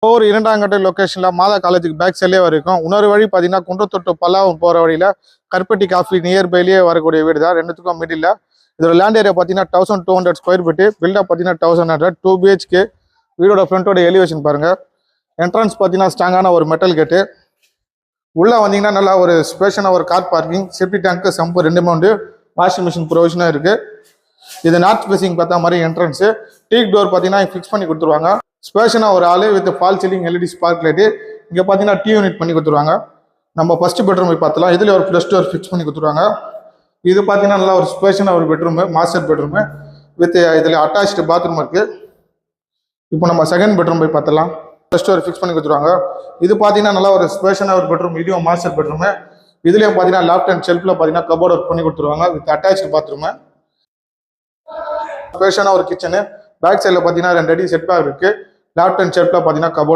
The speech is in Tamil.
ஒரு 2ஆம் கட்ட லொகேஷன்ல மாதா காலேஜுக்கு பேக் சைட்லேயே வரைக்கும். இன்னொரு வழி பார்த்தீங்கன்னா குன்றத்தொட்டு பல்லாவரம் போகிற வழியில் கருப்பட்டி காஃபி நியர்பைலேயே வரக்கூடிய வீடு தான். ரெண்டுத்துக்கும் மிடில். இதோட லேண்ட் ஏரியா பார்த்தீங்கன்னா 1200 ஸ்கொயர் ஃபீட்டு. பில்டப் பார்த்தீங்கன்னா 1100. 2 BHK. வீடோட ஃப்ரண்ட்டோட எலிவேஷன் பாருங்கள். என்ட்ரன்ஸ் பார்த்தீங்கன்னா ஸ்ட்ராங்கான ஒரு மெட்டல் கேட்டு. உள்ளே வந்தீங்கன்னா நல்லா ஒரு ஸ்பேஷனாக ஒரு கார் பார்க்கிங், செப்டி டேங்க்கு, சம்பு 2 உண்டு. வாஷிங் மிஷின் ப்ரொவிஷனாக இருக்குது. இது நார்த் ஃபேசிங் பார்த்தா மாதிரி என்ட்ரன்ஸு. டீக் டோர் பார்த்தீங்கன்னா ஃபிக்ஸ் பண்ணி கொடுத்துருவாங்க. ஸ்பேஷனாக ஒரு ஆளு with fall ceiling LED spark light. இங்கே பார்த்தீங்கன்னா டீ யூனிட் பண்ணி கொடுத்துருவாங்க. நம்ம ஃபர்ஸ்ட் பெட்ரூம் போய் பார்த்தலாம். இதில் ஒரு ப்ளஸ் டோர் ஃபிக்ஸ் பண்ணி கொடுத்துருவாங்க. இது பார்த்தீங்கன்னா நல்லா ஒரு ஸ்பேஷனாக ஒரு பெட்ரூமு, மாஸ்டர் பெட்ரூமு வித் இதில் அட்டாச்சு பாத்ரூம் இருக்குது. இப்போ நம்ம செகண்ட் பெட்ரூம் போய் பார்த்தலாம். ப்ளஸ் டோர் ஃபிக்ஸ் பண்ணி கொடுத்துருவாங்க. இது பார்த்தீங்கன்னா நல்லா ஒரு ஸ்பேஷனாக ஒரு பெட்ரூம். இதுவும் மாஸ்டர் பெட்ரூமு. இதுலேயும் பார்த்தீங்கன்னா லேஃப்ட் அண்ட் ஷெல்ஃபில் பார்த்தீங்கன்னா கபோர்ட் ஒர்க் பண்ணி கொடுத்துருவாங்க வித் அட்டாச்சு பாத்ரூமு. ஸ்பேஷனாக ஒரு கிச்சனு. பேக் சைடில் பார்த்தீங்கன்னா 2 அடி செட் பேக் இருக்குது. லேஃப்ட் அண்ட் ஷெல்ஃபில் பார்த்தீங்கன்னா கபோர்ட்